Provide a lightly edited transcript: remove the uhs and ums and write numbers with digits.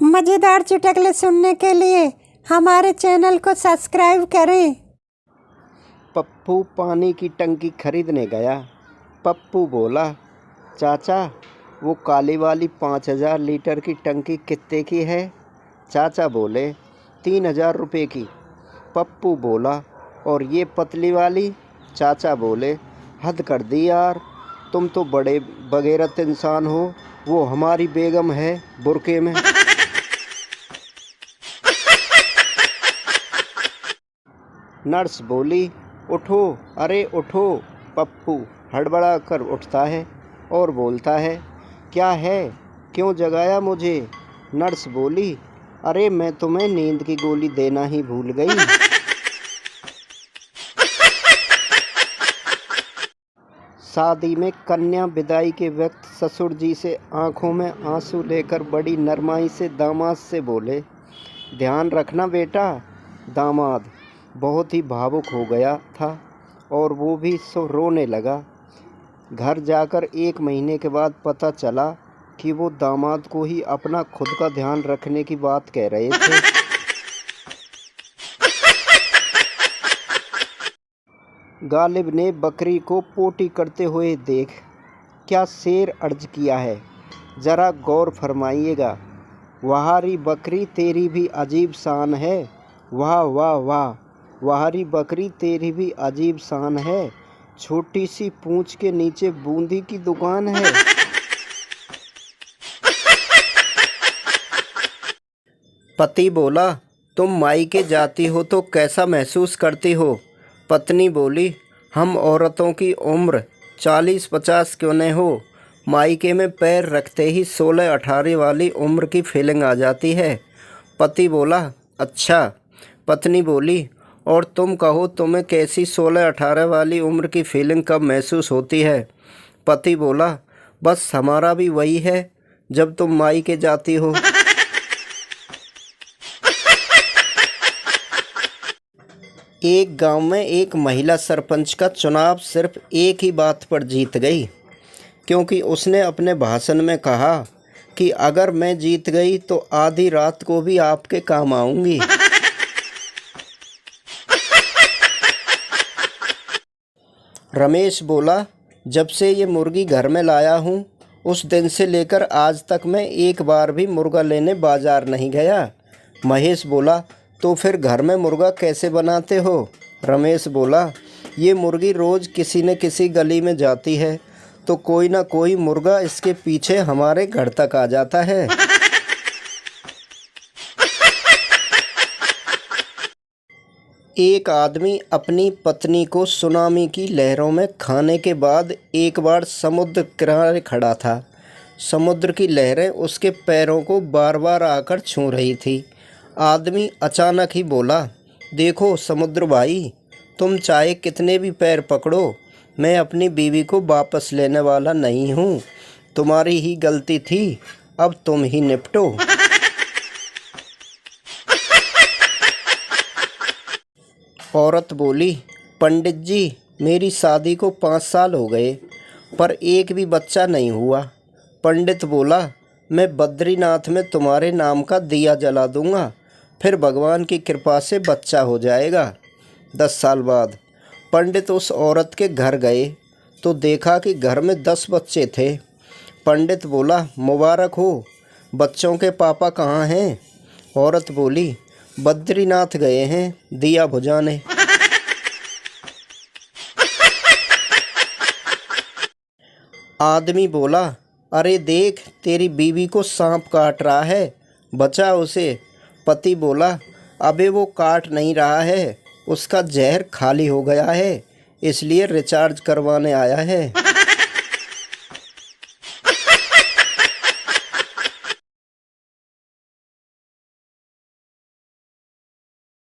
मज़ेदार चुटकुले सुनने के लिए हमारे चैनल को सब्सक्राइब करें। पप्पू पानी की टंकी खरीदने गया। पप्पू बोला, चाचा वो काली वाली 5000 लीटर की टंकी कितने की है? चाचा बोले, 3000 रुपये की। पप्पू बोला, और ये पतली वाली? चाचा बोले, हद कर दी यार, तुम तो बड़े बगैरत इंसान हो, वो हमारी बेगम है बुरके में। नर्स बोली, उठो, अरे उठो। पप्पू हड़बड़ा कर उठता है और बोलता है, क्या है, क्यों जगाया मुझे? नर्स बोली, अरे मैं तुम्हें नींद की गोली देना ही भूल गई। शादी में कन्या विदाई के वक्त ससुर जी से आंखों में आंसू लेकर बड़ी नरमाई से दामाद से बोले, ध्यान रखना बेटा। दामाद बहुत ही भावुक हो गया था और वो भी सो रोने लगा। घर जाकर 1 महीने के बाद पता चला कि वो दामाद को ही अपना खुद का ध्यान रखने की बात कह रहे थे। गालिब ने बकरी को पोटी करते हुए देख क्या शेर अर्ज किया है, ज़रा गौर फरमाइएगा। वहारी बकरी तेरी भी अजीब शान है। वाह वाह वाह, वहारी बकरी तेरी भी अजीब शान है। छोटी सी पूंछ के नीचे बूंदी की दुकान है। पति बोला, तुम मायके जाती हो तो कैसा महसूस करती हो? पत्नी बोली, हम औरतों की उम्र 40-50 क्यों न हो, मायके में पैर रखते ही 16-18 वाली उम्र की फीलिंग आ जाती है। पति बोला, अच्छा। पत्नी बोली, और तुम कहो तुम्हें कैसी 16-18 वाली उम्र की फीलिंग कब महसूस होती है? पति बोला, बस हमारा भी वही है जब तुम मायके जाती हो। एक गांव में एक महिला सरपंच का चुनाव सिर्फ एक ही बात पर जीत गई, क्योंकि उसने अपने भाषण में कहा कि अगर मैं जीत गई तो आधी रात को भी आपके काम आऊंगी। रमेश बोला, जब से ये मुर्गी घर में लाया हूँ उस दिन से लेकर आज तक मैं एक बार भी मुर्गा लेने बाजार नहीं गया। महेश बोला, तो फिर घर में मुर्गा कैसे बनाते हो? रमेश बोला, ये मुर्गी रोज़ किसी न किसी गली में जाती है तो कोई ना कोई मुर्गा इसके पीछे हमारे घर तक आ जाता है। एक आदमी अपनी पत्नी को सुनामी की लहरों में खाने के बाद एक बार समुद्र किनारे खड़ा था। समुद्र की लहरें उसके पैरों को बार बार आकर छू रही थी। आदमी अचानक ही बोला, देखो समुद्र भाई, तुम चाहे कितने भी पैर पकड़ो, मैं अपनी बीवी को वापस लेने वाला नहीं हूँ। तुम्हारी ही गलती थी, अब तुम ही निपटो। औरत बोली, पंडित जी, मेरी शादी को 5 साल हो गए पर एक भी बच्चा नहीं हुआ। पंडित बोला, मैं बद्रीनाथ में तुम्हारे नाम का दिया जला दूंगा, फिर भगवान की कृपा से बच्चा हो जाएगा। 10 साल बाद पंडित उस औरत के घर गए तो देखा कि घर में 10 बच्चे थे। पंडित बोला, मुबारक हो, बच्चों के पापा कहाँ हैं? औरत बोली, बद्रीनाथ गए हैं दिया बुझाने। आदमी बोला, अरे देख, तेरी बीवी को सांप काट रहा है, बचा उसे। पति बोला, अबे वो काट नहीं रहा है, उसका जहर खाली हो गया है, इसलिए रिचार्ज करवाने आया है।